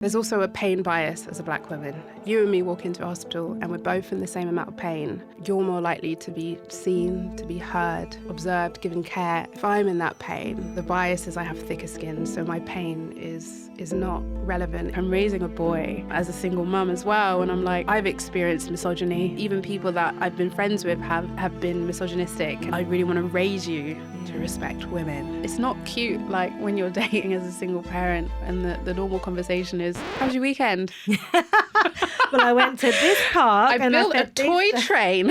There's also a pain bias as a black woman. You and me walk into a hospital and we're both in the same amount of pain. You're more likely to be seen, to be heard, observed, given care. If I'm in that pain, the bias is I have thicker skin, so my pain is not relevant. I'm raising a boy as a single mum as well, and I'm like, I've experienced misogyny. Even people that I've been friends with have been misogynistic. I really want to raise you to respect women. It's not cute, like when you're dating as a single parent and the normal conversation is, how's your weekend? Well, I went to this park. I built a toy train.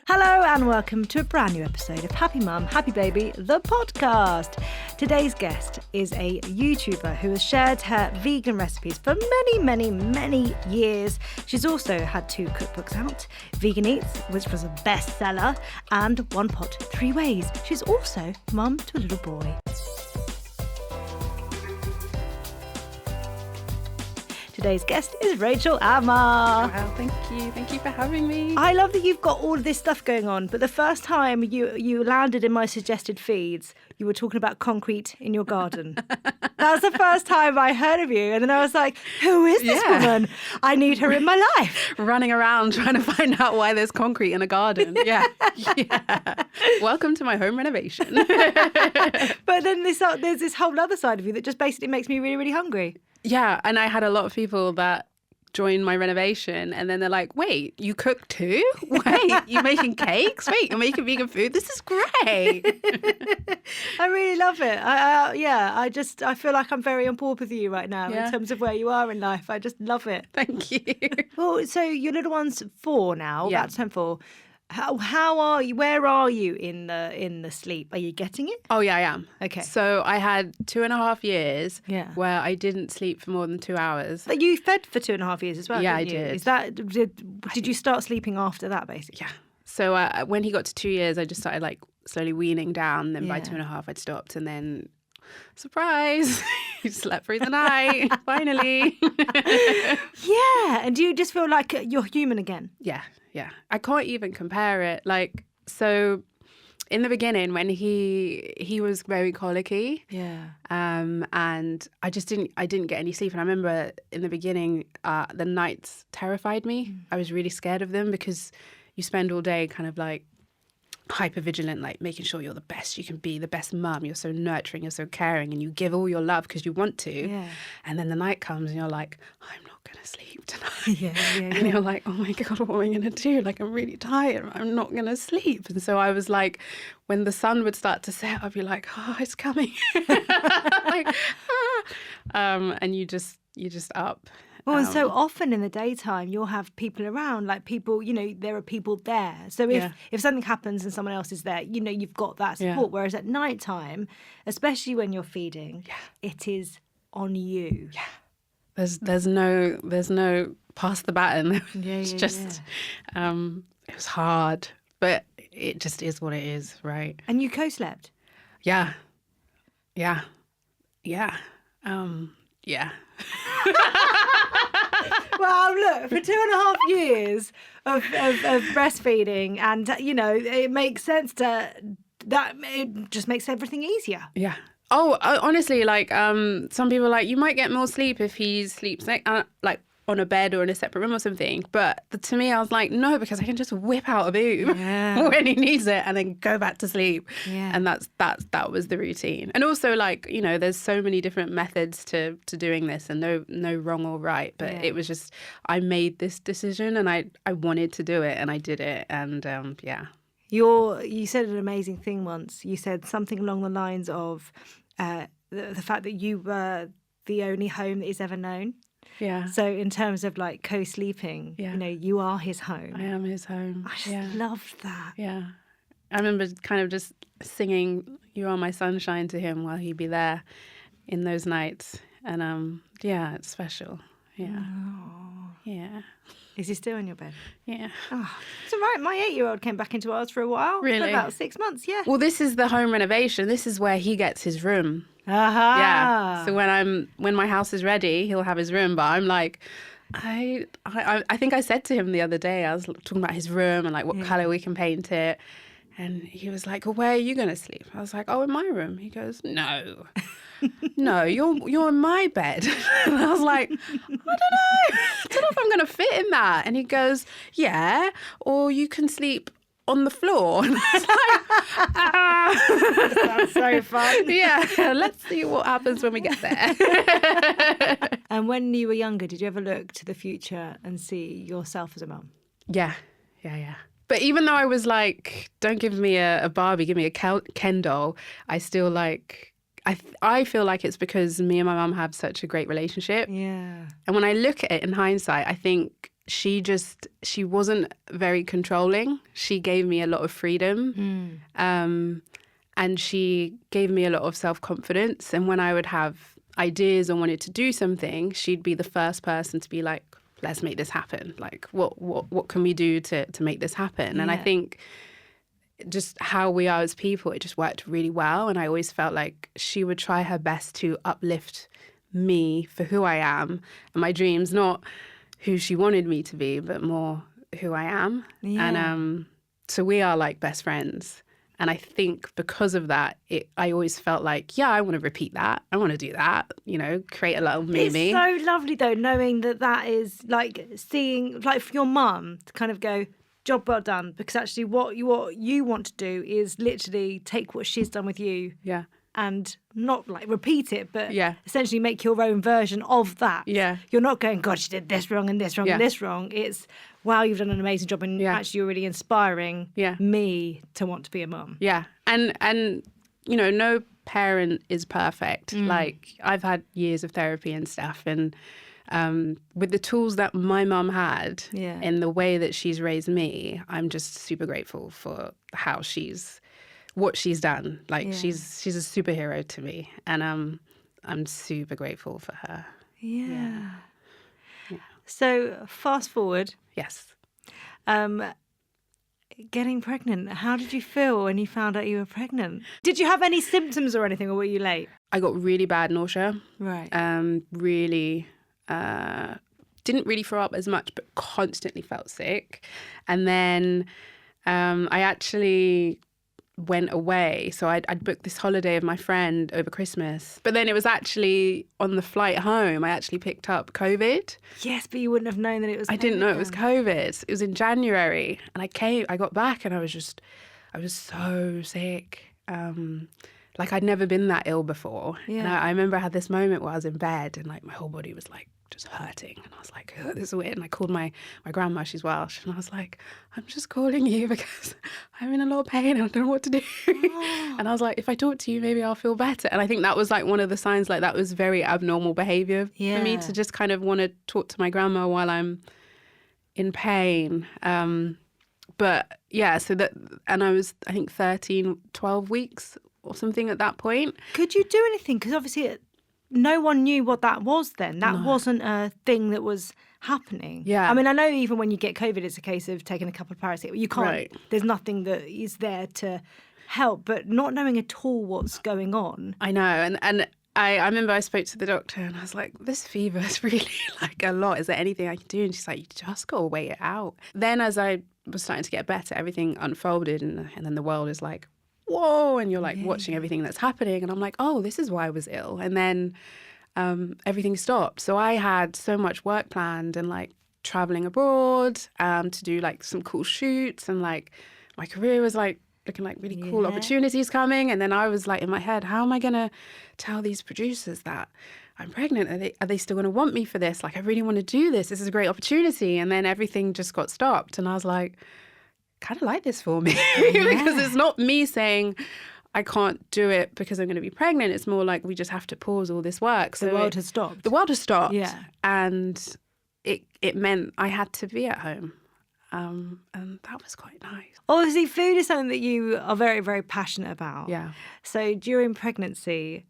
Hello and welcome to a brand new episode of Happy Mum, Happy Baby, the podcast. Today's guest is a YouTuber who has shared her vegan recipes for many years. She's also had 2 cookbooks out, Vegan Eats, which was a bestseller, and One Pot, 3 Ways. She's also mum to a little boy. Today's guest is Rachel Amma. Wow, thank you. Thank you for having me. I love that you've got all of this stuff going on, but the first time you landed in my suggested feeds, you were talking about concrete in your garden. That was the first time I heard of you. And then I was like, who is this woman? I need her in my life. Running around trying to find out why there's concrete in a garden. Yeah. Welcome to my home renovation. But then there's this whole other side of you that just basically makes me really, really hungry. Yeah, and I had a lot of people that joined my renovation and then they're like, wait, you cook too? Wait, you're making cakes? Wait, you're making vegan food? This is great. I really love it. I feel like I'm very on board with you right now in terms of where you are in life. I just love it. Thank you. Well, so your little one's 4 now. Yeah. That's 4. How are you? Where are you in the sleep? Are you getting it? Oh, yeah, I am. Okay. So I had 2.5 years Yeah. where I didn't sleep for more than 2 hours. But you fed for 2.5 years as well. Yeah, didn't you? I did. Is that did you start sleeping after that, basically? Yeah. So when he got to 2 years, I just started like slowly weaning down. Then by Yeah. 2.5, I'd stopped. And then, surprise, he slept through the night, finally. Yeah. And do you just feel like you're human again? Yeah. I can't even compare it. Like, so in the beginning when he was very colicky. Yeah. And I didn't get any sleep. And I remember in the beginning, the nights terrified me. I was really scared of them because you spend all day kind of like hyper vigilant, like making sure you're the best you can be, the best mum. You're so nurturing, you're so caring, and you give all your love because you want to. Yeah. And then the night comes and you're like, I'm not going to sleep tonight. Yeah. And you're like, oh my God, what am I going to do? Like, I'm really tired. I'm not going to sleep. And so I was like, when the sun would start to set, I'd be like, oh, it's coming. Like, and you just up. Well, and so often in the daytime, you'll have people around, like people, there are people there. So if something happens and someone else is there, you've got that support. Yeah. Whereas at nighttime, especially when you're feeding, it is on you. Yeah. There's no pass the baton. It's just, it was hard, but it just is what it is, right? And you co-slept? Yeah. Well, look, for 2.5 years of breastfeeding, and it makes sense that it just makes everything easier. Yeah. Oh, honestly, like some people are like, you might get more sleep if he sleeps like on a bed or in a separate room or something. But to me, I was like, no, because I can just whip out a boob when he needs it and then go back to sleep. Yeah. And that was the routine. And also, like, there's so many different methods to doing this, and no wrong or right. But it was just, I made this decision and I wanted to do it and I did it. And You said an amazing thing once. You said something along the lines of the fact that you were the only home that he's ever known. Yeah. So in terms of like co-sleeping, you are his home. I am his home. I just loved that. Yeah. I remember kind of just singing You Are My Sunshine to him while he'd be there in those nights. And it's special. Yeah. Oh. Yeah. Is he still in your bed? Yeah. Oh, it's all right. My 8-year-old came back into ours for a while. Really? For about 6 months, yeah. Well, this is the home renovation. This is where he gets his room. Aha. Yeah. So when my house is ready, he'll have his room. But I'm like, I think I said to him the other day, I was talking about his room and like what colour we can paint it. And he was like, well, where are you going to sleep? I was like, oh, in my room. He goes, no, no, you're in my bed. And I was like, I don't know if I'm going to fit in that. And he goes, yeah, or you can sleep on the floor. And I was like, That's so fun. Yeah, let's see what happens when we get there. And when you were younger, did you ever look to the future and see yourself as a mum? Yeah. But even though I was like, don't give me a Barbie, give me a Ken doll, I still like, I feel like it's because me and my mum have such a great relationship. Yeah. And when I look at it in hindsight, I think she wasn't very controlling. She gave me a lot of freedom. And she gave me a lot of self-confidence. And when I would have ideas or wanted to do something, she'd be the first person to be like, let's make this happen. Like, what can we do to make this happen? And I think just how we are as people, it just worked really well. And I always felt like she would try her best to uplift me for who I am and my dreams, not who she wanted me to be, but more who I am. Yeah. And so we are like best friends. And I think because of that, I always felt like, yeah, I want to repeat that. I want to do that, create a little movie. It's so lovely, though, knowing that is like seeing, like for your mum to kind of go, job well done. Because actually what you want to do is literally take what she's done with you. Yeah. And not like repeat it, but yeah, essentially make your own version of that. Yeah. You're not going, God, she did this wrong and this wrong and this wrong. It's, wow, you've done an amazing job and actually you're really inspiring me to want to be a mum. Yeah. And no parent is perfect. Like, I've had years of therapy and stuff, and with the tools that my mum had in the way that she's raised me, I'm just super grateful for what she's done. Like, she's a superhero to me, and I'm super grateful for her. Yeah. So fast forward. Yes. Getting pregnant. How did you feel when you found out you were pregnant? Did you have any symptoms or anything, or were you late? I got really bad nausea. Right. Really didn't really throw up as much, but constantly felt sick. And then I actually went away. So I'd booked this holiday of my friend over Christmas. But then it was actually on the flight home, I actually picked up COVID. Yes, but you wouldn't have known that it was COVID. I didn't know it was COVID. It was in January. And I got back and I was so sick. Like, I'd never been that ill before. Yeah. And I remember I had this moment where I was in bed and like my whole body was like just hurting. And I was like, oh, this is weird. And I called my grandma, she's Welsh. And I was like, I'm just calling you because I'm in a lot of pain and I don't know what to do. Oh. And I was like, if I talk to you, maybe I'll feel better. And I think that was like one of the signs, like that was very abnormal behaviour for me, to just kind of want to talk to my grandma while I'm in pain. But yeah, and I was, I think 12 weeks or something at that point. Could you do anything? Because obviously no one knew what that was then. That wasn't a thing that was happening. Yeah. I mean, I know even when you get COVID, it's a case of taking a couple of paracetamol. You can't, there's nothing that is there to help, but not knowing at all what's going on. I know. And I remember I spoke to the doctor and I was like, this fever is really like a lot. Is there anything I can do? And she's like, you just got to wait it out. Then as I was starting to get better, everything unfolded and then the world is like, whoa, and you're like watching everything that's happening. And I'm like, oh, this is why I was ill. And then everything stopped. So I had so much work planned and like traveling abroad to do like some cool shoots. And like my career was like looking like really cool opportunities coming. And then I was like in my head, how am I going to tell these producers that I'm pregnant? Are they still going to want me for this? Like, I really want to do this. This is a great opportunity. And then everything just got stopped. And I was like, kind of like this for me because it's not me saying I can't do it because I'm going to be pregnant. It's more like we just have to pause all this work. So the world has stopped. The world has stopped. Yeah. And it meant I had to be at home. And that was quite nice. Obviously, food is something that you are very, very passionate about. Yeah. So during pregnancy,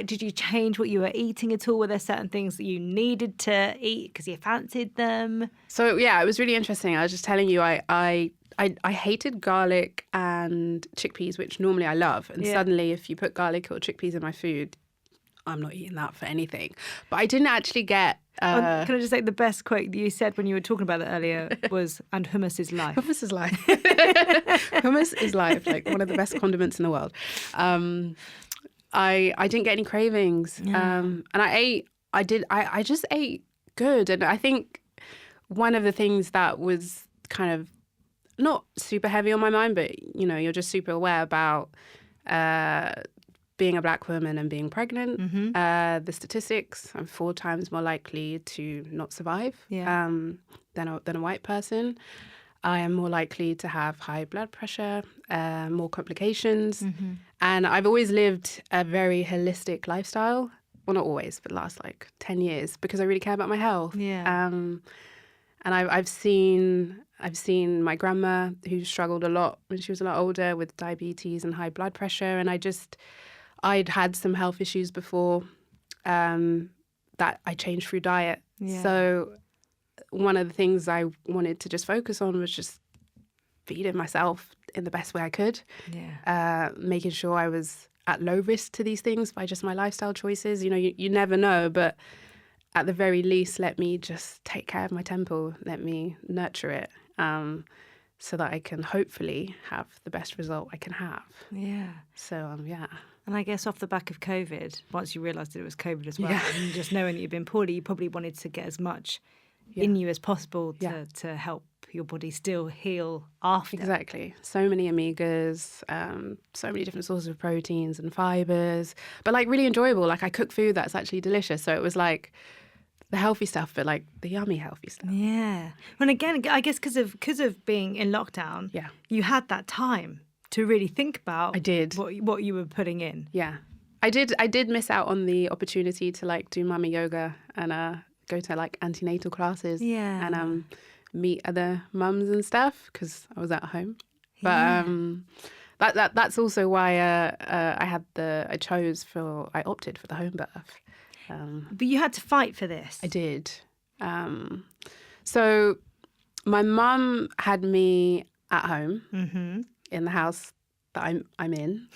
did you change what you were eating at all? Were there certain things that you needed to eat because you fancied them? So yeah, it was really interesting. I was just telling you, I hated garlic and chickpeas, which normally I love. And suddenly, if you put garlic or chickpeas in my food, I'm not eating that for anything. But I didn't actually get Can I just say the best quote that you said when you were talking about that earlier was, and hummus is life. Hummus is life. Hummus is life, like one of the best condiments in the world. I didn't get any cravings. And I just ate good. And I think one of the things that was kind of not super heavy on my mind, but, you're just super aware about being a black woman and being pregnant. Mm-hmm. The statistics, I'm 4 times more likely to not survive than a white person. I am more likely to have high blood pressure, more complications. Mm-hmm. And I've always lived a very holistic lifestyle. Well, not always, but the last 10 years, because I really care about my health. Yeah. And I've seen my grandma, who struggled a lot when she was a lot older with diabetes and high blood pressure. And I'd had some health issues before that I changed through diet. Yeah. So one of the things I wanted to just focus on was just feeding myself in the best way I could. Yeah. Making sure I was at low risk to these things by just my lifestyle choices. You never know, but at the very least, let me just take care of my temple. Let me nurture it so that I can hopefully have the best result I can have. Yeah. So, yeah. And I guess off the back of COVID, once you realised that it was COVID as well, Yeah. and just knowing that you've been poorly, you probably wanted to get as much in you as possible to help your body still heal after. Exactly. So many omegas, so many different sources of proteins and fibres, but really enjoyable. I cook food that's actually delicious. So it was the healthy stuff, but the yummy healthy stuff. Yeah. And again, I guess because of being in lockdown, you had that time to really think about I did. what you were putting in. Yeah. I did miss out on the opportunity to do mama yoga and go to antenatal classes. Yeah. And meet other mums and stuff because I was at home. But that's also why I opted for the home birth. But you had to fight for this. I did. So my mum had me at home in the house that I'm in,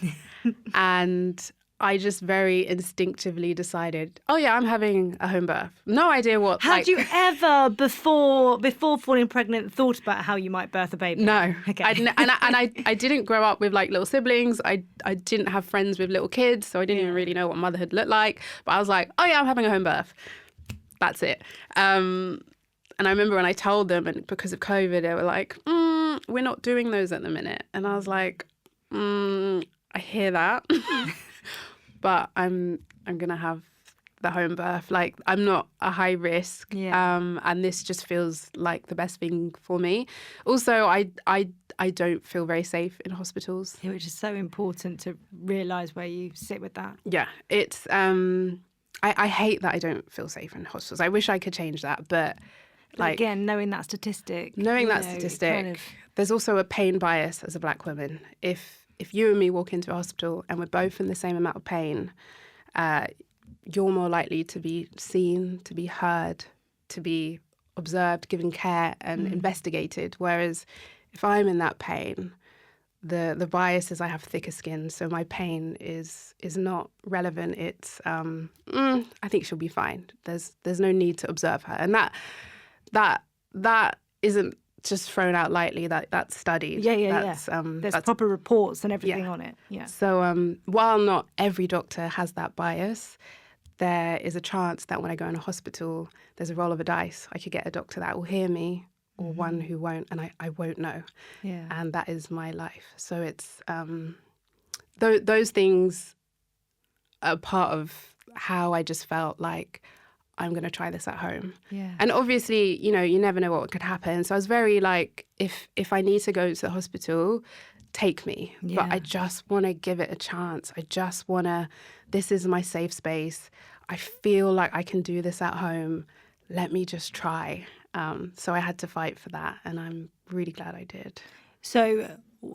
and I just very instinctively decided, oh yeah, I'm having a home birth. No idea what. Had you ever before falling pregnant thought about how you might birth a baby? No. Okay. I didn't grow up with little siblings. I didn't have friends with little kids, so I didn't even really know what motherhood looked like. But I was like, oh yeah, I'm having a home birth. That's it. And I remember when I told them, and because of COVID, they were like, we're not doing those at the minute. And I was like, I hear that. But I'm gonna have the home birth. I'm not a high risk, and this just feels like the best thing for me. Also, I don't feel very safe in hospitals, which is so important to realise where you sit with that. Yeah, it's I hate that I don't feel safe in hospitals. I wish I could change that, but again, knowing that statistic, there's also a pain bias as a black woman. If you and me walk into a hospital and we're both in the same amount of pain, you're more likely to be seen, to be heard, to be observed, given care and investigated. Whereas if I'm in that pain, the bias is I have thicker skin, so my pain is not relevant. It's I think she'll be fine. There's no need to observe her, and that isn't just thrown out lightly. That's studied. There's proper reports and everything on it. Yeah. So while not every doctor has that bias, there is a chance that when I go in a hospital, there's a roll of a dice. I could get a doctor that will hear me or one who won't, and I won't know. Yeah. And that is my life. So it's those things are part of how I just felt like I'm going to try this at home. Yeah. And obviously, you never know what could happen. So I was very if I need to go to the hospital, take me. Yeah. But I just want to give it a chance. I just want to, this is my safe space. I feel like I can do this at home. Let me just try. So I had to fight for that. And I'm really glad I did. So,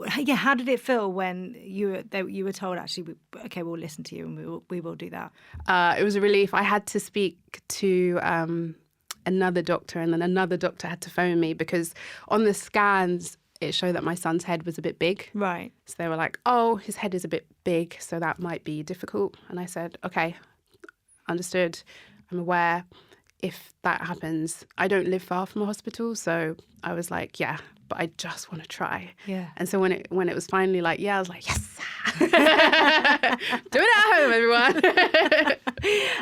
how did it feel when you were told, actually, okay, we'll listen to you and we will do that? It was a relief. I had to speak to another doctor, and then another doctor had to phone me because on the scans, it showed that my son's head was a bit big. Right. So they were like, oh, his head is a bit big, so that might be difficult. And I said, okay, understood. I'm aware. if that happens, I don't live far from a hospital. So I was like, yeah, but I just want to try. Yeah. And so when it was finally like, yeah, I was like, yes. Do it at home, everyone.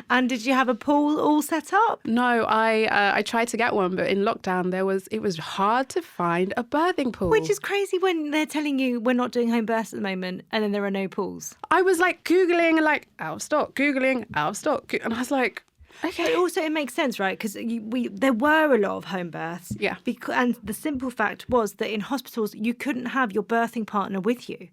And did you have a pool all set up? No, I tried to get one, but in lockdown it was hard to find a birthing pool. Which is crazy when they're telling you we're not doing home births at the moment and then there are no pools. I was like Googling and like out of stock, Googling out of stock. And I was like, okay. But also it makes sense, right? Because there were a lot of home births. Yeah. And the simple fact was that in hospitals, you couldn't have your birthing partner with you.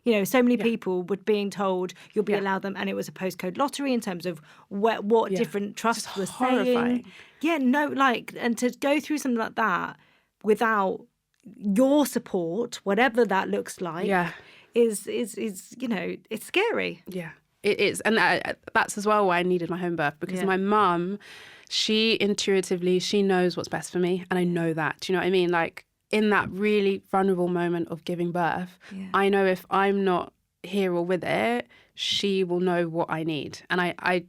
You know, so many people were being told you'll be allowed them, and it was a postcode lottery in terms of what different trusts were saying. Yeah, no, like, and to go through something like that without your support, whatever that looks like, is you know, it's scary. Yeah, it is, and that's as well why I needed my home birth, because my mum, she intuitively knows what's best for me, and I know that. Do you know what I mean? Like, in that really vulnerable moment of giving birth, I know if I'm not here or with it, she will know what I need. And I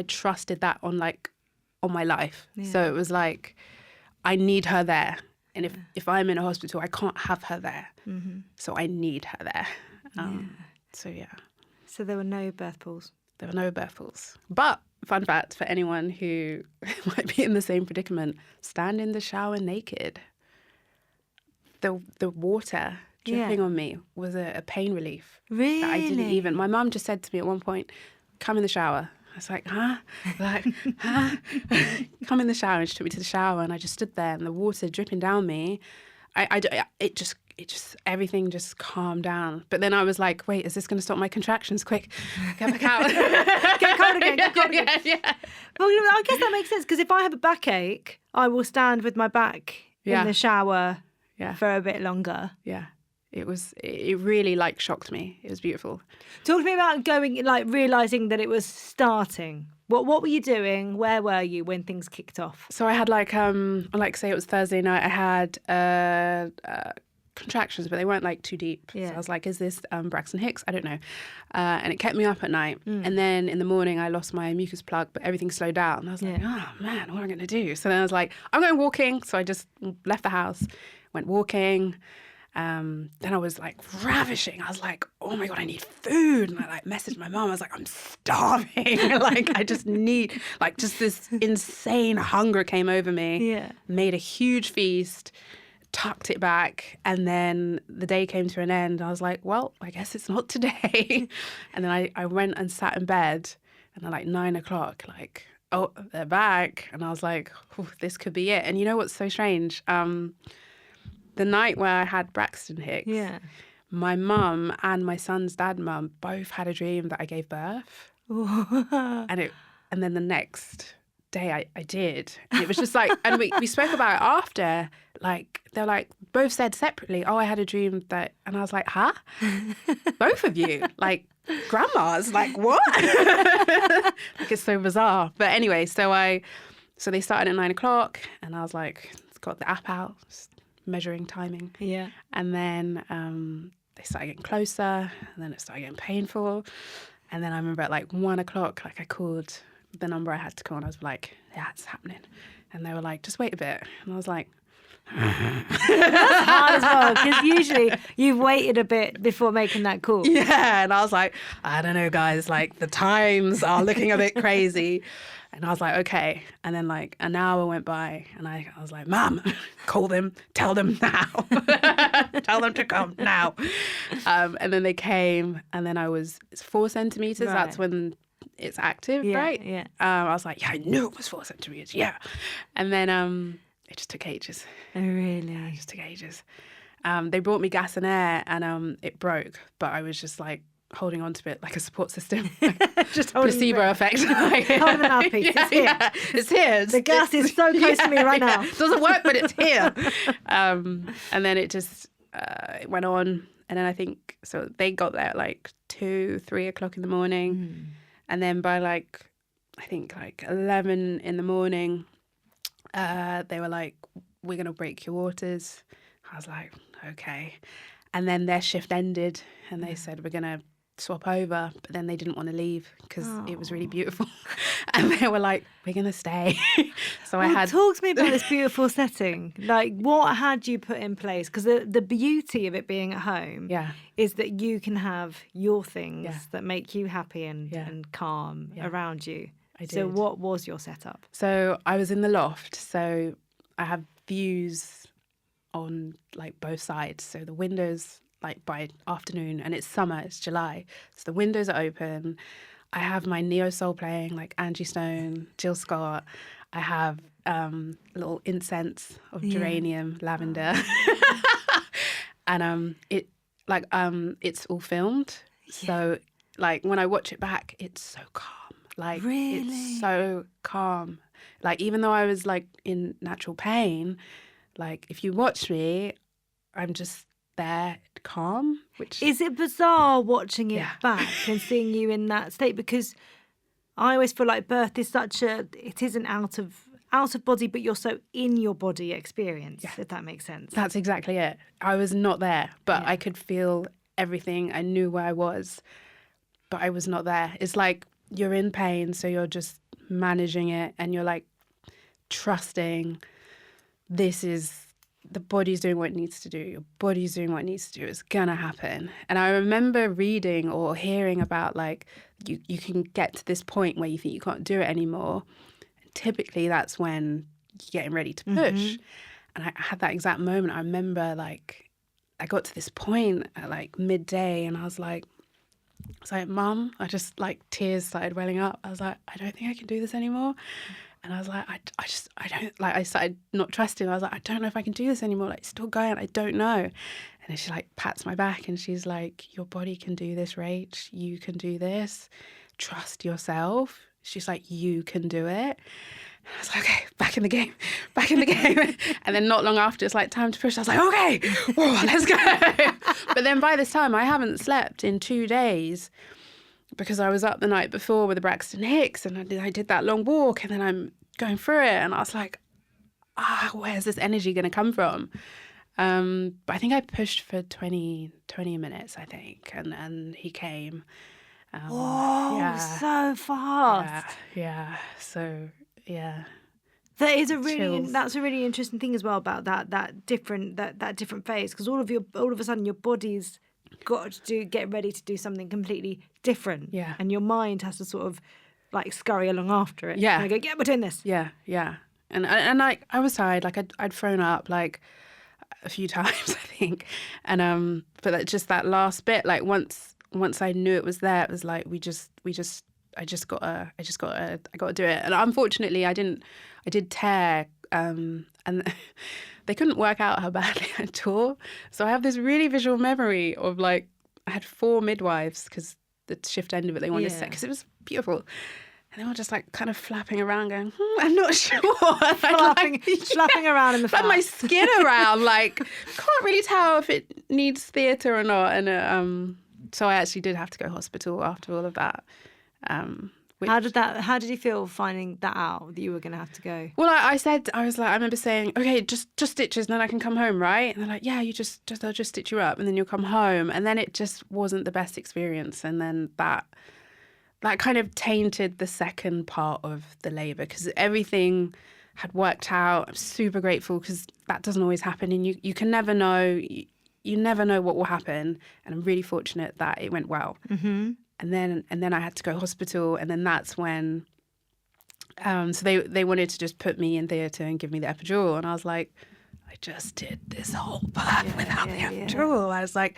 trusted that on my life. Yeah. So it was like, I need her there. And if I'm in a hospital, I can't have her there. Mm-hmm. So I need her there. So there were no birth pools? There were no birth pools. But, fun fact for anyone who might be in the same predicament, stand in the shower naked. The water dripping on me was a pain relief. Really? That I didn't even... My mum just said to me at one point, come in the shower. I was like, huh? Come in the shower. And she took me to the shower, and I just stood there, and the water dripping down me. It just everything just calmed down. But then I was like, wait, is this going to stop my contractions? Quick, get back out. Get cold again, get cold again. Yeah. Well, I guess that makes sense, because if I have a backache, I will stand with my back in the shower for a bit longer. Yeah. It really like shocked me. It was beautiful. Talk to me about going, like, realising that it was starting. What were you doing? Where were you when things kicked off? So I had say it was Thursday night, I had contractions, but they weren't like too deep. Yeah. So I was like, is this Braxton Hicks? I don't know. And it kept me up at night. And then in the morning I lost my mucus plug, but everything slowed down. I was like, oh man, what am I going to do? So then I was like, I'm going walking. So I just left the house, went walking. Then I was like ravishing. I was like, oh my God, I need food. And I like messaged my mom. I was like, I'm starving. Like, I just need, like, just this insane hunger came over me. Yeah. Made a huge feast, tucked it back. And then the day came to an end. I was like, well, I guess it's not today. And then I went and sat in bed, and at like 9 o'clock, like, oh, they're back. And I was like, oh, this could be it. And you know what's so strange? The night where I had Braxton Hicks, my mum and my son's dad mum both had a dream that I gave birth. And then the next day I did. And it was just like, and we spoke about it after, like, they're like, both said separately, oh, I had a dream that, and I was like, huh? Both of you? Like, grandmas? Like, what? Like, it's so bizarre. But anyway, so they started at 9 o'clock, and I was like, got the app out, measuring timing. Yeah. And then they started getting closer, and then it started getting painful. And then I remember at like 1 o'clock, like, I called the number I had to call, and I was like, yeah, it's happening. And they were like, just wait a bit. And I was like, that's hard as well, because usually you've waited a bit before making that call. Yeah. And I was like, I don't know, guys, like, the times are looking a bit crazy. And I was like, okay. And then like an hour went by, and I was like, Mom, call them, tell them now. Tell them to come now. And then they came, and then it's 4 centimetres. Right. That's when it's active, right? Yeah. I was like, yeah, I knew it was 4 centimetres. Yeah. And then it just took ages. Oh, really? Yeah, it just took ages. They brought me gas and air, and it broke, but I was just like holding on to it like a support system. Just placebo effect. Like, holding the mouthpiece. It's here. It's here. The gas is so close to me right now. It doesn't work, but it's here. And then it just it went on. And then I think, so they got there at like 2, 3 o'clock in the morning. Mm. And then by like, I think like 11 in the morning, they were like, we're going to break your waters. I was like, okay. And then their shift ended, and they said, we're going to swap over, but then they didn't want to leave because it was really beautiful. And they were like, we're going to stay. So Talk to me about this beautiful setting. Like, what had you put in place? Because the beauty of it being at home is that you can have your things that make you happy and calm around you. I did. So what was your setup? So I was in the loft. So I have views on like both sides. So the windows, like by afternoon, and it's summer, it's July. So the windows are open. I have my neo soul playing, like Angie Stone, Jill Scott. I have little incense of geranium, lavender. And it's all filmed. So like when I watch it back, it's so calm. Like it's so calm. Like even though I was like in natural pain, like if you watch me, I'm just there calm. Which is it bizarre watching it back and seeing you in that state? Because I always feel like birth is it isn't out of body, but you're so in your body experience, if that makes sense. That's exactly it. I was not there, but I could feel everything. I knew where I was, but I was not there. It's like you're in pain, so you're just managing it and you're like trusting the body's doing what it needs to do. Your body's doing what it needs to do. It's going to happen. And I remember reading or hearing about like you can get to this point where you think you can't do it anymore. And typically that's when you're getting ready to push. Mm-hmm. And I had that exact moment. I remember like I got to this point at like midday and I was like, Mum, I just like tears started welling up. I was like, I don't think I can do this anymore. And I was like, I don't, like, I started not trusting. I was like, I don't know if I can do this anymore. Like, it's still going. I don't know. And then she like pats my back and she's like, your body can do this, Rach. You can do this. Trust yourself. She's like, you can do it. And I was like, okay, back in the game. And then not long after, it's like time to push. I was like, okay, whoa, let's go. But then by this time, I haven't slept in 2 days because I was up the night before with the Braxton Hicks and I did that long walk and then I'm going through it and I was like, where's this energy going to come from? But I think I pushed for 20 minutes, I think, and he came. Whoa, so fast. Yeah. So, yeah. That's a really interesting thing as well about that different phase, because all of a sudden your body's got to get ready to do something completely different. Yeah. And your mind has to sort of like scurry along after it. Yeah. And go, we're doing this. Yeah. And I was tired. Like I'd thrown up like a few times, I think. And but just that last bit, like once I knew it was there, it was like I got to do it. And unfortunately I did tear and they couldn't work out how badly I tore. So I have this really visual memory of like, I had 4 midwives because the shift ended, but they wanted to set, because it was beautiful. And they were just like kind of flapping around going, I'm not sure. Flapping around in the flap my skin around, like, can't really tell if it needs theatre or not. And so I actually did have to go to hospital after all of that. How did you feel finding that out, that you were going to have to go? Well, I remember saying, okay, just stitches and then I can come home, right? And they're like, yeah, I'll just stitch you up and then you'll come home. And then it just wasn't the best experience. And then that kind of tainted the second part of the labour because everything had worked out. I'm super grateful because that doesn't always happen. And you can never know, you never know what will happen. And I'm really fortunate that it went well. Mm-hmm. And then I had to go to hospital, and then that's when, so they wanted to just put me in theatre and give me the epidural, and I was like, I just did this whole birth without the epidural. I was like,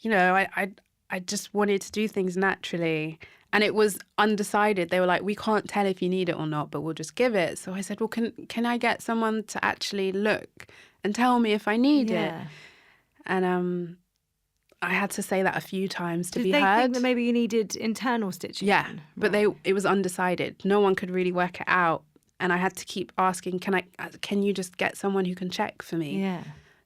I just wanted to do things naturally, and it was undecided. They were like, we can't tell if you need it or not, but we'll just give it. So I said, well, can I get someone to actually look and tell me if I need it? And I had to say that a few times to be heard. Did they think that maybe you needed internal stitching? Yeah, but it was undecided. No one could really work it out. And I had to keep asking, can you just get someone who can check for me? Yeah.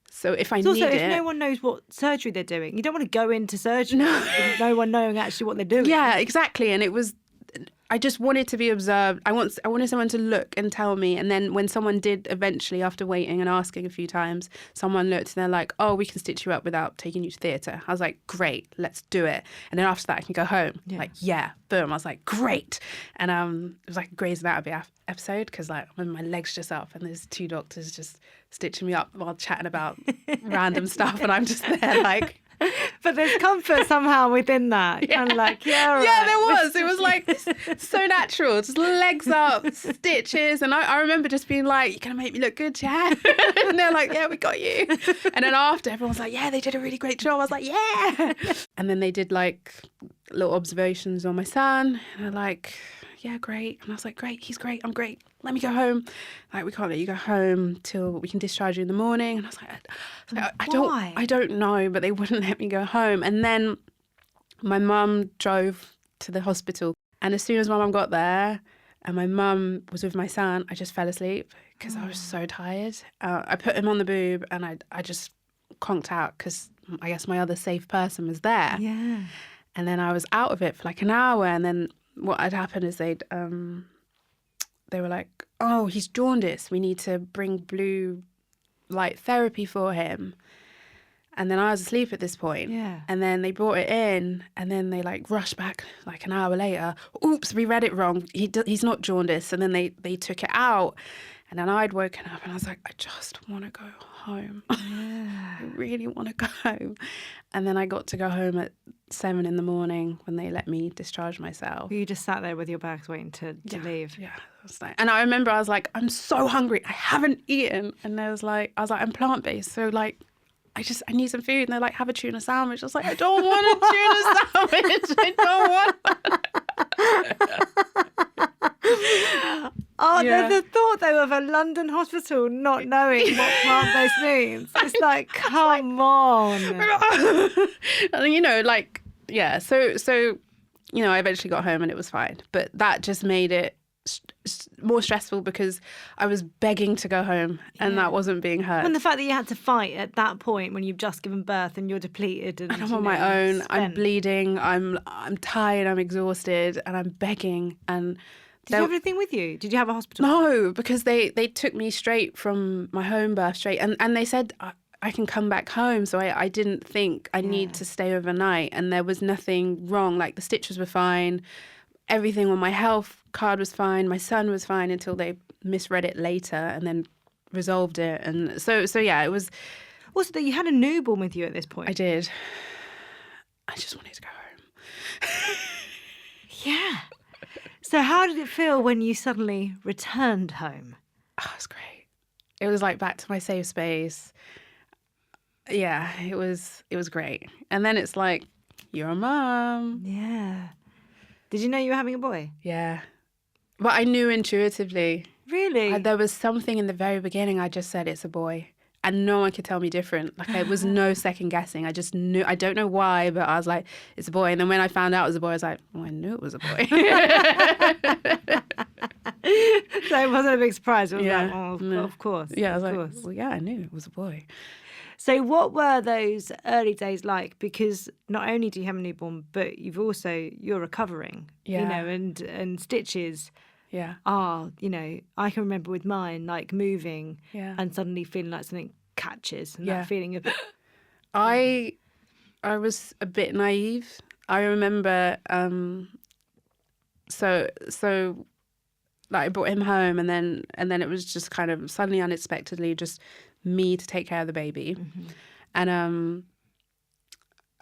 So if I need also, it... if no one knows what surgery they're doing, you don't want to go into surgery with no one knowing actually what they're doing. Yeah, exactly. And I just wanted to be observed. I wanted someone to look and tell me. And then when someone did eventually, after waiting and asking a few times, someone looked and they're like, oh, we can stitch you up without taking you to theatre. I was like, great, let's do it. And then after that, I can go home. Yeah. Like, yeah, boom. I was like, great. And it was like a Grey's Anatomy episode because like when my leg's just up and there's 2 doctors just stitching me up while chatting about random stuff. And I'm just there like... But there's comfort somehow within that. Yeah. Kind of like, yeah, right. Yeah, there was. It was like so natural. Just legs up, stitches. And I remember just being like, you're going to make me look good, yeah? And they're like, yeah, we got you. And then after, everyone's like, yeah, they did a really great job. I was like, yeah. And then they did like little observations on my son. And they're like, yeah, great. And I was like, great, he's great, I'm great. Let me go home. Like, we can't let you go home till we can discharge you in the morning. And I was like, I don't know, but they wouldn't let me go home. And then my mum drove to the hospital. And as soon as my mum got there and my mum was with my son, I just fell asleep because I was so tired. I put him on the boob and I just conked out because I guess my other safe person was there. Yeah. And then I was out of it for like an hour. And then what had happened is they were like, oh, he's jaundiced. We need to bring blue light therapy for him. And then I was asleep at this point. Yeah. And then they brought it in and then they like rushed back like an hour later. Oops, we read it wrong. He's not jaundiced. And then they took it out. And then I'd woken up and I was like, I just want to go home. Yeah. I really want to go home. And then I got to go home at 7 a.m. when they let me discharge myself. You just sat there with your bags waiting to leave. Yeah. And I remember I was like, I'm so hungry. I haven't eaten. And I was like, I'm plant-based. So like, I need some food. And they're like, have a tuna sandwich. I was like, I don't want a tuna sandwich. I don't want. Oh, yeah. The thought, though, of a London hospital not knowing what plant-based means. It's like, come on. And, you know, like, yeah. So, you know, I eventually got home and it was fine. But that just made it more stressful because I was begging to go home and that wasn't being heard. And the fact that you had to fight at that point when you've just given birth and you're depleted and I'm on my own, spent. I'm bleeding, I'm tired, I'm exhausted, and I'm begging. And did you have anything with you? Did you have a hospital? No, because they took me straight from my home birth straight, and they said I can come back home. So I didn't think I need to stay overnight, and there was nothing wrong. Like the stitches were fine. Everything on my health card was fine. My son was fine until they misread it later and then resolved it. And so yeah, it was. Also, that you had a newborn with you at this point. I did. I just wanted to go home. Yeah. So how did it feel when you suddenly returned home? Oh, it was great. It was like back to my safe space. Yeah, it was great. And then it's like, you're a mum. Yeah. Did you know you were having a boy? Yeah. But I knew intuitively. Really? There was something in the very beginning I just said it's a boy. And no one could tell me different. Like, there was no second guessing. I just knew. I don't know why, but I was like, it's a boy. And then when I found out it was a boy, I was like, oh, I knew it was a boy. So it wasn't a big surprise. It was like, oh, no. Of course. Yeah, I was like, well, yeah, I knew it was a boy. So what were those early days like? Because not only do you have a newborn, but you're recovering, you know, and stitches are, you know, I can remember with mine, like moving and suddenly feeling like something catches and that feeling of... I was a bit naive. I remember, so like I brought him home and then it was just kind of suddenly unexpectedly just me to take care of the baby. Mm-hmm. And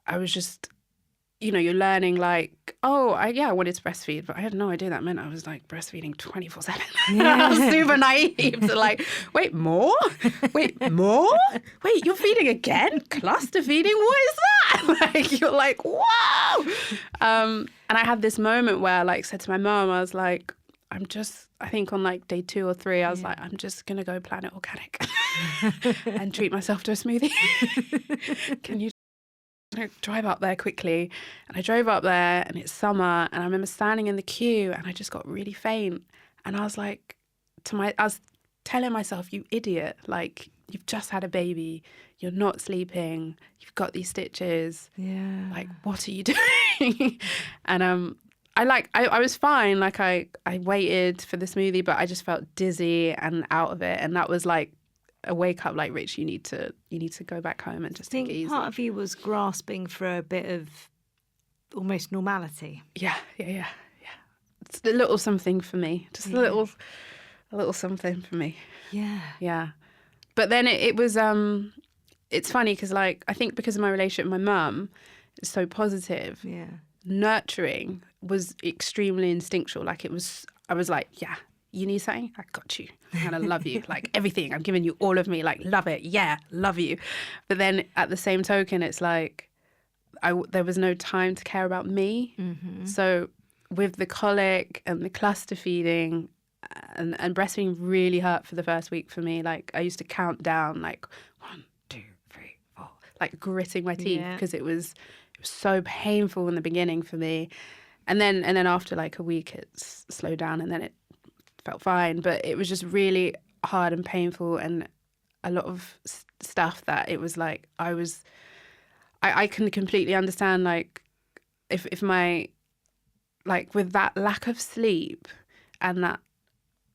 I was just, you know, you're learning like, I wanted to breastfeed, but I had no idea that meant I was like breastfeeding 24/7. Yeah. I was super naive to like, wait, more? Wait, more? Wait, you're feeding again? Cluster feeding? What is that? Like, you're like, whoa! And I had this moment where I like said to my mom, I was like, I think on like day 2 or 3, I was like, I'm just going to go Planet Organic and treat myself to a smoothie. Can you drive up there quickly? And I drove up there and it's summer and I remember standing in the queue and I just got really faint. And I was like, I was telling myself, you idiot, like you've just had a baby, you're not sleeping, you've got these stitches. Yeah. Like, what are you doing? And I was fine. Like I waited for the smoothie, but I just felt dizzy and out of it. And that was like a wake up, like, Rich, you need to go back home and just take it easy. Part of you was grasping for a bit of almost normality. Yeah. It's a little something for me. Just a little something for me. Yeah. But then it was, it's funny because, like, I think because of my relationship with my mum, it's so positive. Yeah. Nurturing was extremely instinctual. Like I was like, yeah, you need something? I got you. I'm going to love you. Like everything. I'm giving you all of me. Like, love it. Yeah, love you. But then at the same token, it's like, there was no time to care about me. Mm-hmm. So with the colic and the cluster feeding and breastfeeding really hurt for the first week for me. Like I used to count down like 1, 2, 3, 4, like gritting my teeth because it was so painful in the beginning for me. And then after like a week, it slowed down and then it felt fine. But it was just really hard and painful and a lot of stuff that it was like I can completely understand, like, if my, like, with that lack of sleep and that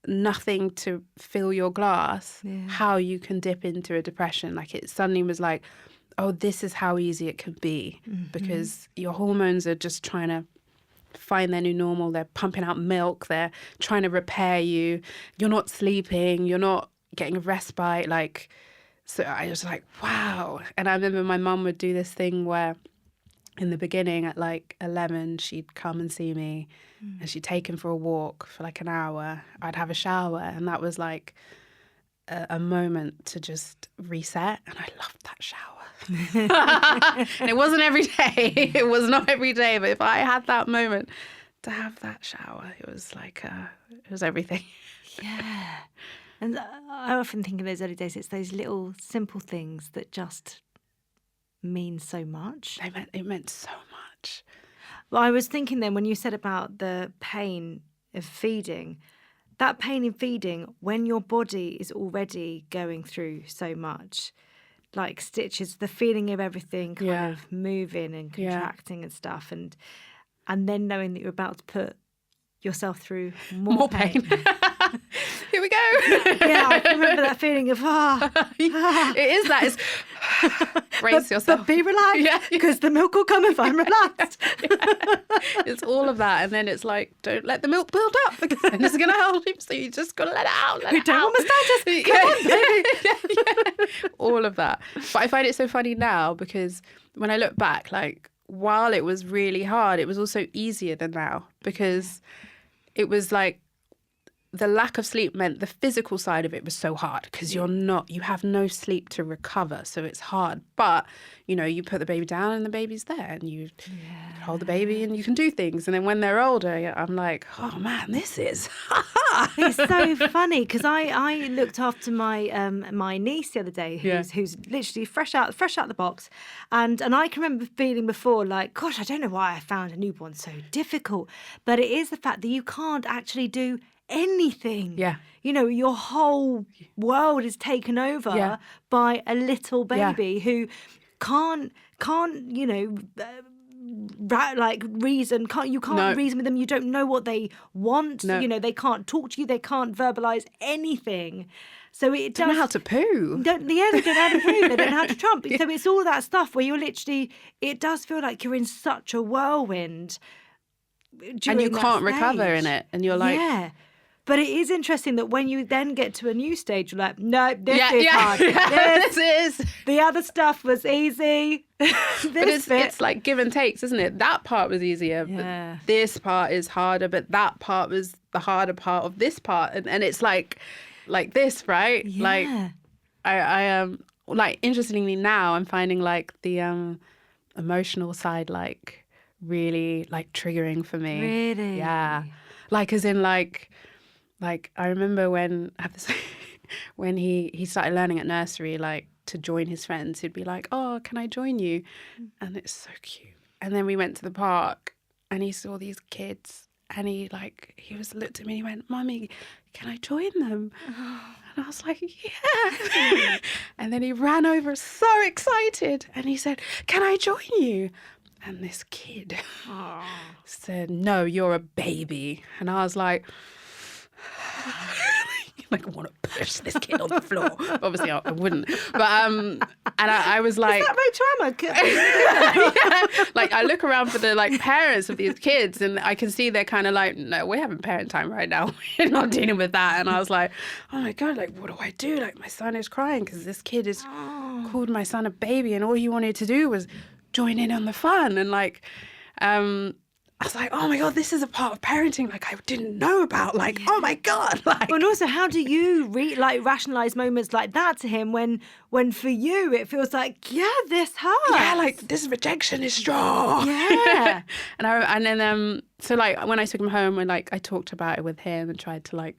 nothing to fill your glass, how you can dip into a depression. Like, it suddenly was like, oh, this is how easy it can be because your hormones are just trying to find their new normal. They're pumping out milk. They're trying to repair you. You're not sleeping. You're not getting a respite. Like, so I was like, wow. And I remember my mum would do this thing where in the beginning at like 11, she'd come and see me and she'd take him for a walk for like an hour. I'd have a shower. And that was like a moment to just reset. And I loved that shower. And it wasn't every day. It was not every day. But if I had that moment to have that shower, it was like, it was everything. Yeah. And I often think in those early days, it's those little simple things that just mean so much. It meant so much. Well, I was thinking then when you said about the pain of feeding, that pain in feeding, when your body is already going through so much, like stitches, the feeling of everything kind of moving and contracting and stuff, and then knowing that you're about to put yourself through more pain. Here we go. Yeah, I can remember that feeling of It is that. It's brace yourself. But be relaxed because the milk will come if I'm relaxed. It's all of that. And then it's like, don't let the milk build up because then it's going to help you. So you just got to let it out. We don't want mastitis. Come on, baby. All of that. But I find it so funny now because when I look back, like, while it was really hard, it was also easier than now because it was like the lack of sleep meant the physical side of it was so hard because you have no sleep to recover. So it's hard. But, you put the baby down and the baby's there and you hold the baby and you can do things. And then when they're older, I'm like, oh man, this is It's so funny because I looked after my my niece the other day who's literally fresh out the box. And I can remember feeling before like, gosh, I don't know why I found a newborn so difficult. But it is the fact that you can't actually do anything. Yeah. Your whole world is taken over by a little baby who can't reason. You can't reason with them. You don't know what they want. No. They can't talk to you. They can't verbalise anything. So it don't know how to poo. They don't know how to poo. They don't know how to trump. So it's all that stuff where you're literally. It does feel like you're in such a whirlwind. And you can't recover in it. And you're like. Yeah. But it is interesting that when you then get to a new stage, you're like, no, this is hard. This is. The other stuff was easy. But it's like give and takes, isn't it? That part was easier, but this part is harder, but that part was the harder part of this part. And it's like this, right? Yeah. Like, I am, like, interestingly now, I'm finding, like, the emotional side, like, really, like, triggering for me. Really? Yeah. Like, as in, like I remember when he started learning at nursery, like to join his friends, he'd be like, "Oh, can I join you?" And it's so cute. And then we went to the park, and he saw these kids, and he looked at me, and he went, "Mummy, can I join them?" And I was like, "Yeah." And then he ran over, so excited, and he said, "Can I join you?" And this kid said, "No, you're a baby." And I was like, I want to push this kid on the floor. Obviously, I wouldn't. But and I was like, is that Ray yeah. Like I look around for the like parents of these kids, and I can see they're kind of like, "No, we're having parent time right now. We're not dealing with that." And I was like, "Oh my God, like what do I do? Like my son is crying because this kid has called my son a baby, and all he wanted to do was join in on the fun." And like, I was like, "Oh my God, this is a part of parenting like I didn't know about." Like, oh my God. Like, and also, how do you rationalise moments like that to him when for you it feels like, yeah, this hurts. Yeah, like this rejection is strong. Yeah. and then so like when I took him home and like I talked about it with him and tried to like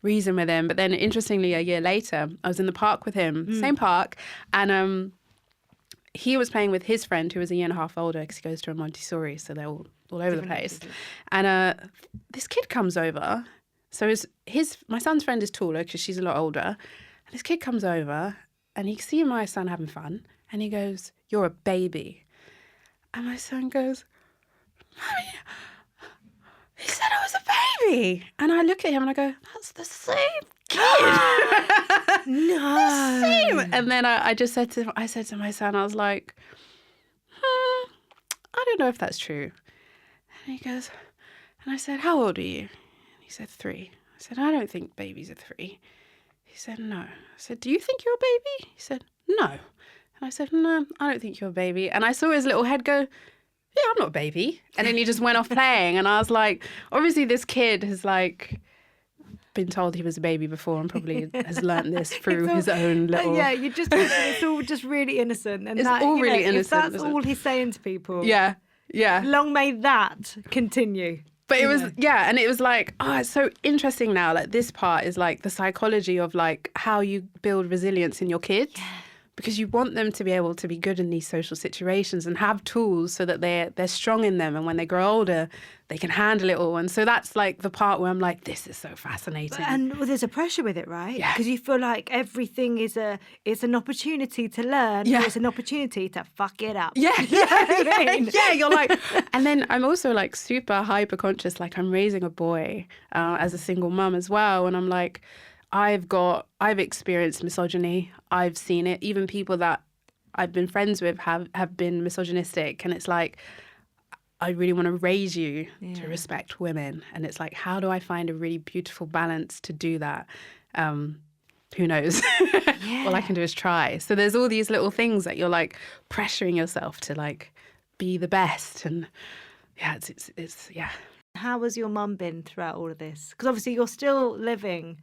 reason with him. But then interestingly, a year later, I was in the park with him, same park, and he was playing with his friend who was a year and a half older because he goes to a Montessori, so they're all over the place. And this kid comes over. So my son's friend is taller because she's a lot older. And this kid comes over and he sees my son having fun. And he goes, "You're a baby." And my son goes, "Mommy, he said I was a baby." And I look at him and I go, "That's the same kid." No. The same. And then I just said to my son, I was like, I don't know if that's true. And he goes, and I said, "How old are you?" And he said, 3. I said, "I don't think babies are 3. He said, "No." I said, "Do you think you're a baby?" He said, "No." And I said, "No, I don't think you're a baby." And I saw his little head go, "Yeah, I'm not a baby." And then he just went off playing. And I was like, obviously this kid has like been told he was a baby before and probably has learnt this through his own little... Yeah, it's all just really innocent. And it's all really innocent. If that's all he's saying to people. Yeah. Yeah. Long may that continue. But it was, yeah, and it was like, it's so interesting now. Like this part is like the psychology of like how you build resilience in your kids. Yeah. Because you want them to be able to be good in these social situations and have tools so that they're strong in them. And when they grow older, they can handle it all. And so that's like the part where I'm like, this is so fascinating. And there's a pressure with it, right? Yeah. Because you feel like everything is it's an opportunity to learn. Yeah. Or it's an opportunity to fuck it up. Yeah. Yeah. You're like, and then I'm also like super hyper conscious. Like I'm raising a boy as a single mum as well. And I'm like, I've experienced misogyny. I've seen it. Even people that I've been friends with have been misogynistic. And it's like, I really want to raise you to respect women. And it's like, how do I find a really beautiful balance to do that? Who knows? Yeah. All I can do is try. So there's all these little things that you're like pressuring yourself to like be the best. And yeah, it's yeah. How has your mum been throughout all of this? Because obviously you're still living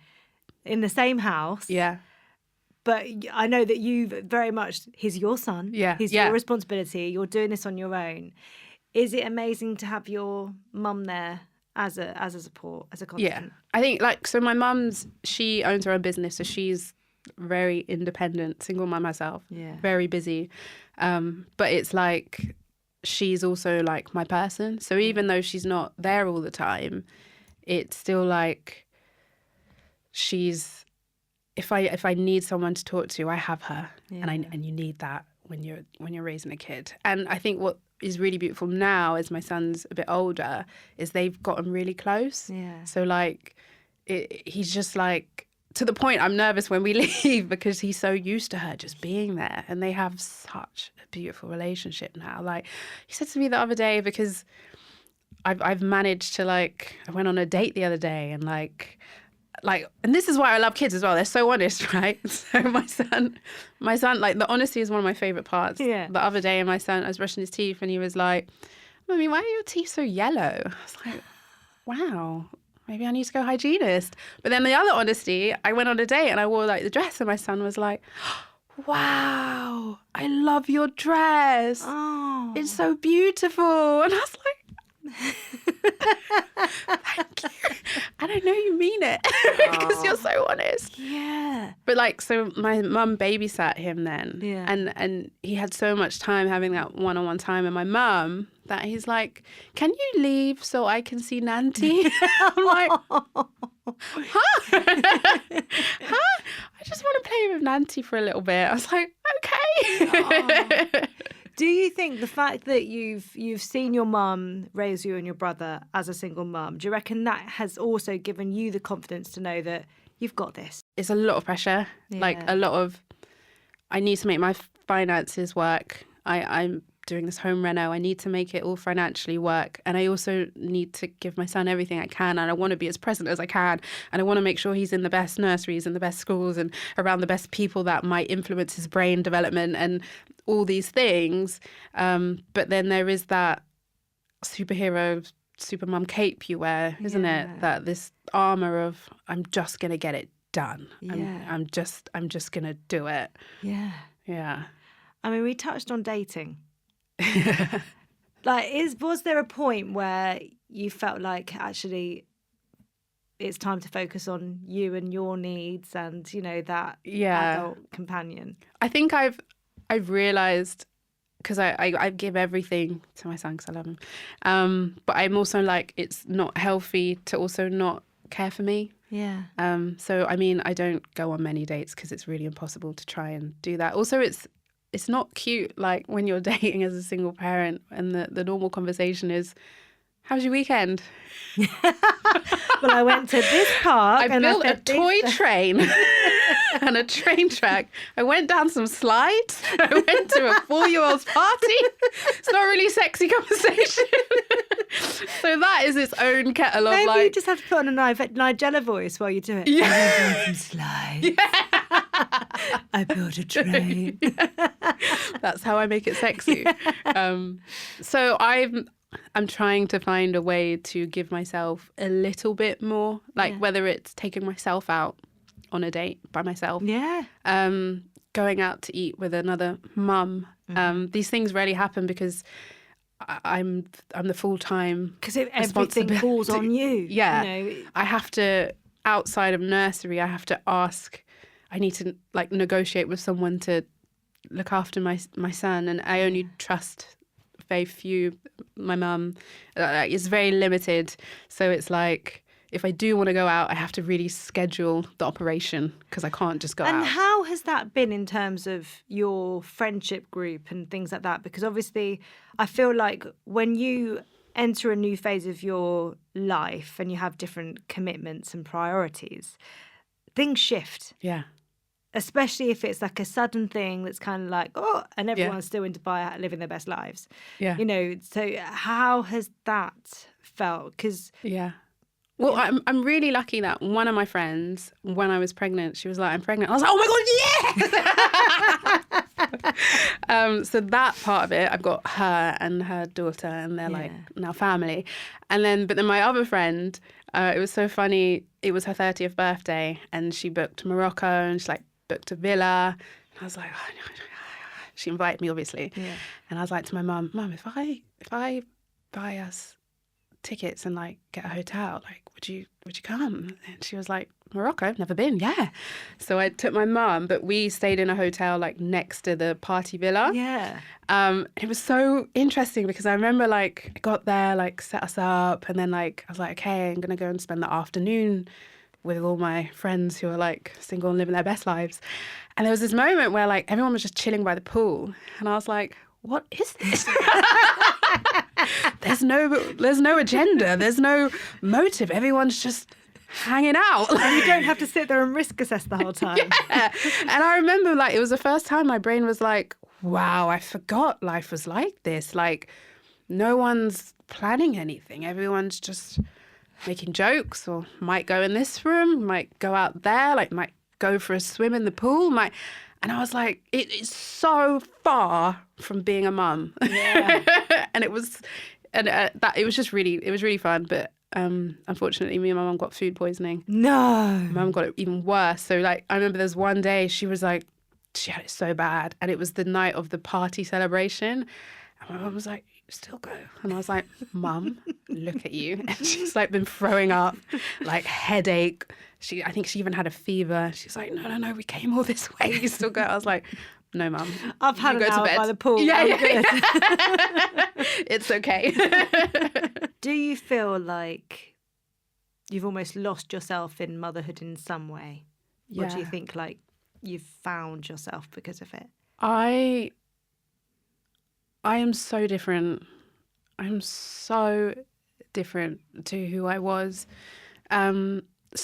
in the same house. Yeah. But I know that you very much, he's your son. Yeah. He's your responsibility. You're doing this on your own. Is it amazing to have your mum there as a support, as a constant? Yeah. I think like, so my mum's, she owns her own business. So she's very independent, single mum herself. Yeah. Very busy. But it's like, she's also like my person. So even though she's not there all the time, it's still like, she's, if I need someone to talk to, I have her. Yeah. And you need that when you're raising a kid. And I think what is really beautiful now, as my son's a bit older, is they've gotten really close. Yeah. So like, he's just like, to the point I'm nervous when we leave because he's so used to her just being there, and they have such a beautiful relationship now. Like he said to me the other day, because I've managed to like, I went on a date the other day and like, and this is why I love kids as well. They're so honest, right? So my son, like the honesty is one of my favorite parts. Yeah. The other day, my son, I was brushing his teeth and he was like, "Mummy, why are your teeth so yellow?" I was like, wow, maybe I need to go hygienist. But then the other honesty, I went on a date and I wore like the dress and my son was like, "Wow, I love your dress. Oh, it's so beautiful." And I was like, "Thank you. And I know you mean it because you're so honest." Yeah. But like, so my mum babysat him then. Yeah. And he had so much time having that one-on-one time with my mum that he's like, "Can you leave so I can see Nanti?" I'm like, huh? I just want to play with Nanti for a little bit. I was like, okay. Do you think the fact that you've seen your mum raise you and your brother as a single mum, do you reckon that has also given you the confidence to know that you've got this? It's a lot of pressure, like a lot of, I need to make my finances work. I'm doing this home reno. I need to make it all financially work. And I also need to give my son everything I can. And I want to be as present as I can. And I want to make sure he's in the best nurseries and the best schools and around the best people that might influence his brain development and all these things. But then there is that superhero, super mum cape you wear, isn't it? That this armor of, I'm just going to get it done. I'm just going to do it. Yeah. Yeah. I mean, we touched on dating. Like, was there a point where you felt like actually it's time to focus on you and your needs and, you know, that adult companion? I think I've realised, because I give everything to my son because I love him, but I'm also like, it's not healthy to also not care for me. Yeah. So I mean, I don't go on many dates because it's really impossible to try and do that. Also, it's not cute, like, when you're dating as a single parent and the normal conversation is, how's your weekend? Well, I went to this park. I built a toy train and a train track. I went down some slides. I went to a 4-year-old's party. It's not a really sexy conversation. So that is its own kettle of Maybe like... you just have to put on a Nigella voice while you do it. Yeah. I went down some slides. Yeah. I built a train. Yeah. That's how I make it sexy. So I'm trying to find a way to give myself a little bit more, like whether it's taking myself out on a date by myself, going out to eat with another mum. These things rarely happen because I'm the full-time because everything falls on you. Yeah, you know. I have to, outside of nursery, I have to ask. I need to like negotiate with someone to look after my son, and I only trust very few. My mum is very limited, so it's like if I do want to go out, I have to really schedule the operation because I can't just go out. And how has that been in terms of your friendship group and things like that? Because obviously, I feel like when you enter a new phase of your life and you have different commitments and priorities, things shift. Yeah. Especially if it's like a sudden thing that's kind of like, oh, and everyone's still in Dubai living their best lives. Yeah. You know, so how has that felt? Because well, I'm really lucky that one of my friends, when I was pregnant, she was like, I'm pregnant. I was like, oh my God, yes! So that part of it, I've got her and her daughter, and they're like now family. But then my other friend, it was so funny. It was her 30th birthday, and she booked Morocco, and she like booked a villa. And I was like, oh, no. She invited me, obviously. Yeah. And I was like to my mum, if I buy us tickets and like get a hotel, like would you come? And she was like, Morocco, never been. Yeah. So I took my mum, but we stayed in a hotel like next to the party villa. Yeah. It was so interesting because I remember like I got there, like set us up, and then like I was like, okay, I'm gonna go and spend the afternoon with all my friends who are like single and living their best lives. And there was this moment where like everyone was just chilling by the pool, and I was like, what is this? There's no agenda. There's no motive. Everyone's just hanging out. And you don't have to sit there and risk assess the whole time. Yeah. And I remember like it was the first time my brain was like, wow, I forgot life was like this. Like no one's planning anything. Everyone's just making jokes, or might go in this room, might go out there, like might go for a swim in the pool, and I was like, it is so far from being a mum. Yeah. And it was just really fun. But unfortunately, me and my mum got food poisoning. No. Mum got it even worse. So like, I remember there's one day she was like, she had it so bad, and it was the night of the party celebration. And my mum was like, still go. And I was like, Mum, look at you. And she's like been throwing up, like headache. I think she even had a fever. She's like, no, we came all this way. You still go. I was like, no, Mum. I've had an hour by the pool. Yeah. It's okay. Do you feel like you've almost lost yourself in motherhood in some way? Or do you think like you've found yourself because of it? I am so different. I'm so different to who I was. So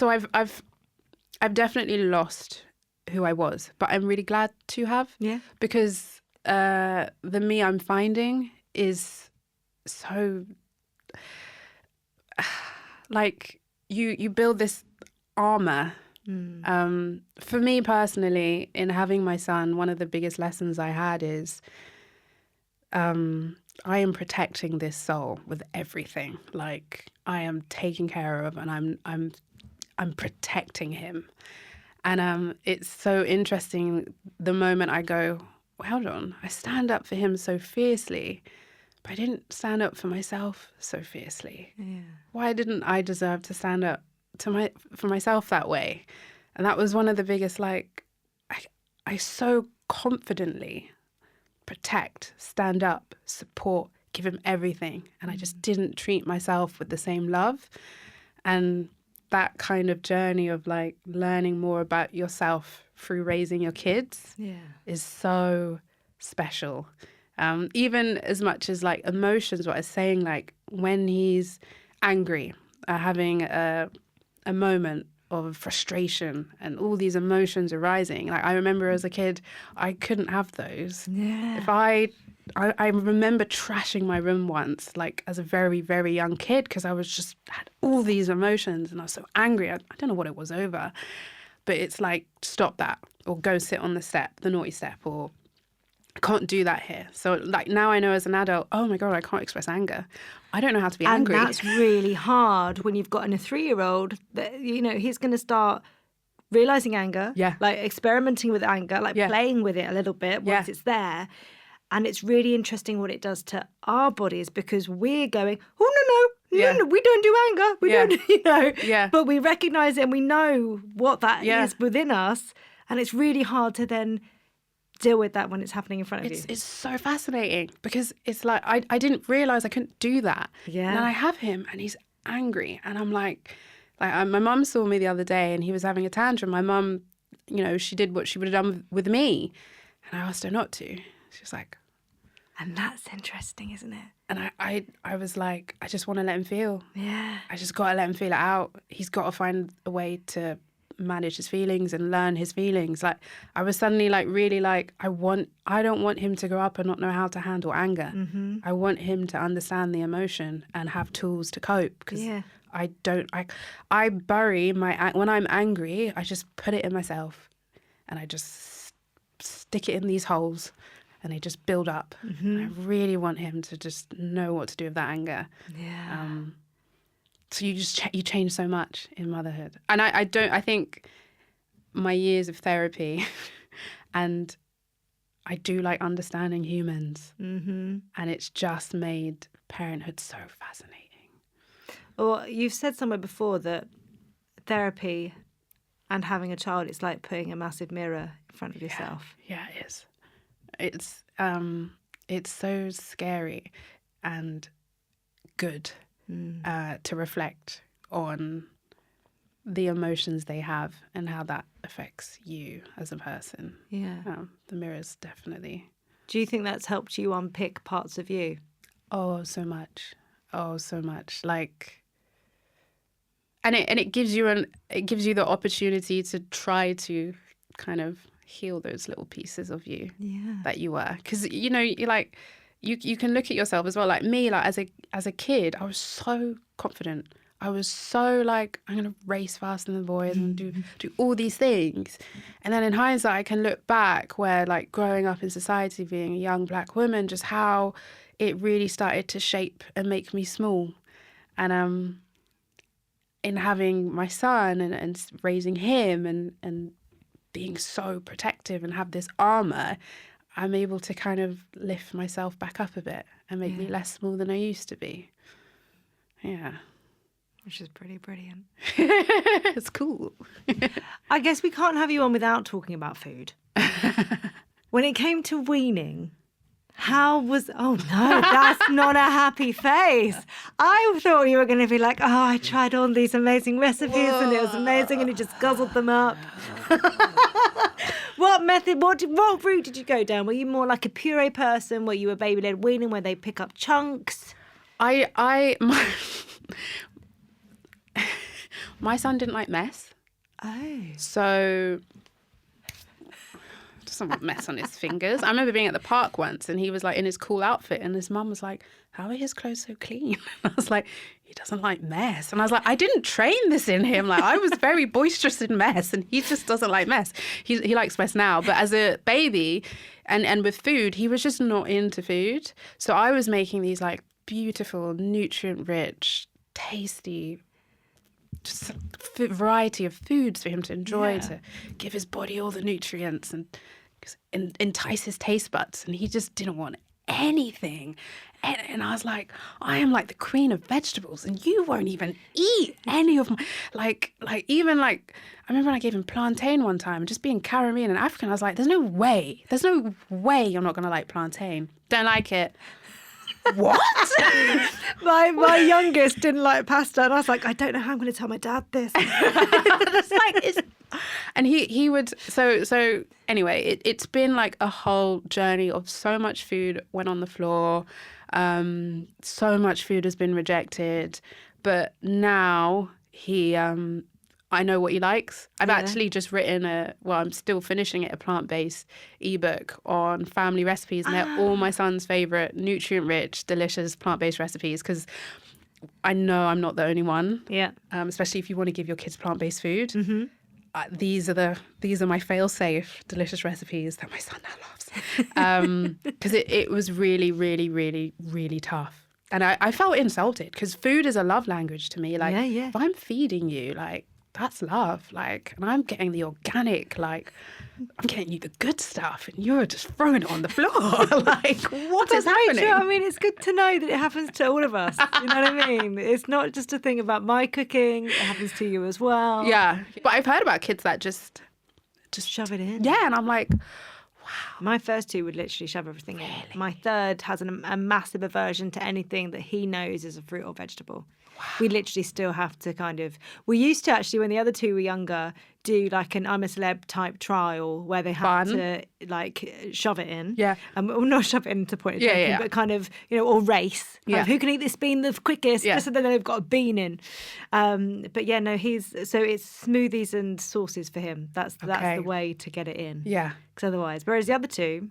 I've definitely lost who I was, but I'm really glad to have. Yeah. Because the me I'm finding is so like you build this armor. For me personally, in having my son, one of the biggest lessons I had is I am protecting this soul with everything. Like I am taking care of, and I'm protecting him. And it's so interesting the moment I go, well, hold on, I stand up for him so fiercely, but I didn't stand up for myself so fiercely. Yeah. Why didn't I deserve to stand up for myself that way? And that was one of the biggest, like, I so confidently protect, stand up, support, give him everything. And I just didn't treat myself with the same love. And that kind of journey of like learning more about yourself through raising your kids is so special. Even as much as like emotions, what I was saying, like when he's angry, having a moment of frustration and all these emotions arising. Like I remember as a kid, I couldn't have those. Yeah. If I remember trashing my room once, like as a very, very young kid, because I was just had all these emotions and I was so angry. I don't know what it was over, but it's like, stop that, or go sit on the step, the naughty step, or I can't do that here. So like now I know as an adult, oh my God, I can't express anger. I don't know how to be angry. And that's really hard when you've got a 3-year-old that, you know, he's going to start realising anger, like experimenting with anger, like playing with it a little bit once it's there. And it's really interesting what it does to our bodies because we're going, oh, no, we don't do anger. We don't, you know. Yeah. But we recognise it and we know what that is within us. And it's really hard to then deal with that when it's happening in front of you. It's so fascinating because it's like I didn't realise I couldn't do that. Yeah. And then I have him and he's angry. And I'm like my mum saw me the other day and he was having a tantrum. My mum, you know, she did what she would have done with me. And I asked her not to. She was like... And that's interesting, isn't it? And I was like, I just want to let him feel. Yeah. I just got to let him feel it out. He's got to find a way to manage his feelings and learn his feelings. Like I was suddenly like really like I don't want him to grow up and not know how to handle anger. Mm-hmm. I want him to understand the emotion and have tools to cope because I bury when I'm angry, I just put it in myself and I just stick it in these holes. And they just build up. Mm-hmm. I really want him to just know what to do with that anger. Yeah. So you just you change so much in motherhood, and I think my years of therapy, and I do like understanding humans, and it's just made parenthood so fascinating. Well, you've said somewhere before that therapy and having a child is like putting a massive mirror in front of yourself. Yeah, it is. It's so scary and good to reflect on the emotions they have and how that affects you as a person. Yeah, the mirrors definitely. Do you think that's helped you unpick parts of you? Oh, so much. Oh, so much. Like, and it gives you the opportunity to try to kind of heal those little pieces of you that you were, because you know you're like you can look at yourself as well. Like me, like as a kid, I was so confident. I was so like, I'm gonna race faster than the boys and do all these things. And then in hindsight, I can look back where like growing up in society, being a young black woman, just how it really started to shape and make me small. And in having my son and raising him and being so protective and have this armor, I'm able to kind of lift myself back up a bit and make me less small than I used to be. Yeah. Which is pretty brilliant. It's cool. I guess we can't have you on without talking about food. When it came to weaning, how was... Oh, no, that's not a happy face. I thought you were going to be like, oh, I tried all these amazing recipes and it was amazing and he just guzzled them up. What method? What route did you go down? Were you more like a puree person? Were you a baby-led weaning where they pick up chunks? My son didn't like mess. Oh. So doesn't want mess on his fingers. I remember being at the park once and he was like in his cool outfit and his mum was like, how are his clothes so clean? And I was like, he doesn't like mess. And I was like, I didn't train this in him. Like, I was very boisterous in mess and he just doesn't like mess. He likes mess now. But as a baby and with food, he was just not into food. So I was making these like beautiful, nutrient-rich, tasty, just a variety of foods for him to enjoy, to give his body all the nutrients and entice his taste buds. And he just didn't want anything. And I was like, I am like the queen of vegetables and you won't even eat any of my, like even like, I remember when I gave him plantain one time, just being Caribbean and African, I was like, there's no way you're not going to like plantain. Don't like it. What? my youngest didn't like pasta and I was like, I don't know how I'm going to tell my dad this. And he would, so anyway, it's been like a whole journey of so much food went on the floor. So much food has been rejected, but now I know what he likes. I've actually just written I'm still finishing it, a plant-based ebook on family recipes, and they're all my son's favourite, nutrient-rich, delicious plant-based recipes, because I know I'm not the only one. Yeah. Especially if you want to give your kids plant-based food. Mm-hmm. These are my fail-safe, delicious recipes that my son now loves. Because it was really, really, really, really tough. And I felt insulted because food is a love language to me. Like, if I'm feeding you, like, that's love. Like, and I'm getting the organic, like, I'm getting you the good stuff and you're just throwing it on the floor. Like, what is happening? True. I mean, it's good to know that it happens to all of us. You know what I mean? It's not just a thing about my cooking. It happens to you as well. Yeah. But I've heard about kids that just shove it in. Yeah. And I'm like, wow. My first two would literally shove everything in. My third has a massive aversion to anything that he knows is a fruit or vegetable. Wow. We literally still have to we used to actually, when the other two were younger, do like an I'm a Celeb type trial where they have to like shove it in. Yeah. Well, not shove it in to point of joking, but kind of, or race. Who can eat this bean the quickest? Yeah. Just so then they've got a bean in. But yeah, no, so it's smoothies and sauces for him. That's the way to get it in. Yeah. Because otherwise, whereas the other two,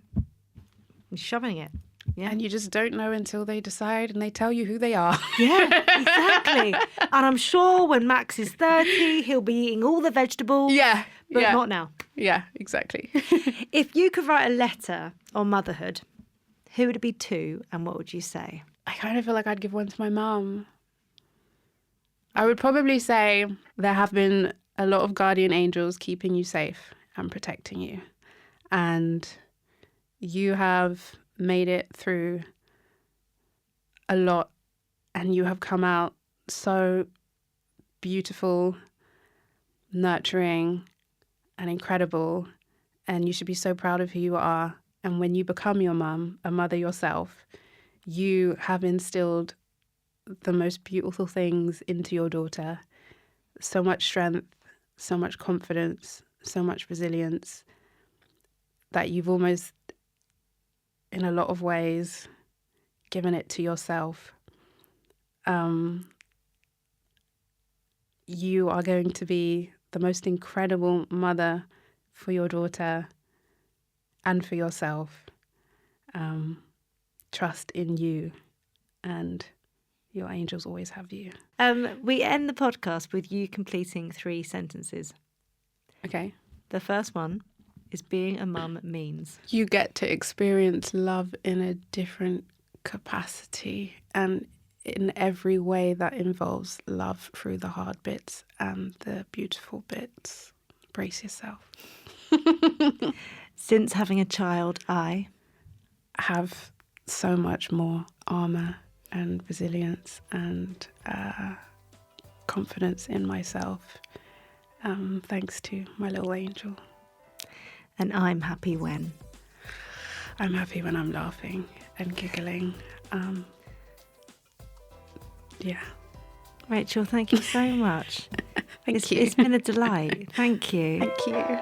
he's shoving it. Yeah. And you just don't know until they decide and they tell you who they are. Yeah, exactly. And I'm sure when Max is 30, he'll be eating all the vegetables. Yeah. But not now. Yeah, exactly. If you could write a letter on motherhood, who would it be to and what would you say? I kind of feel like I'd give one to my mum. I would probably say there have been a lot of guardian angels keeping you safe and protecting you. And you have made it through a lot and you have come out so beautiful, nurturing and incredible, and you should be so proud of who you are. And when you become your mum, a mother yourself, you have instilled the most beautiful things into your daughter. So much strength, so much confidence, so much resilience that you've almost, in a lot of ways, given it to yourself. You are going to be the most incredible mother for your daughter and for yourself. Trust in you, and your angels always have you. We end the podcast with you completing 3 sentences. Okay. The first one is being a mum means. You get to experience love in a different capacity and in every way that involves love through the hard bits and the beautiful bits. Brace yourself. Since having a child, I have so much more armour and resilience and confidence in myself, thanks to my little angel. And I'm happy when? I'm happy when I'm laughing and giggling. Yeah. Rachel, thank you so much. Thank you. It's been a delight. Thank you. Thank you.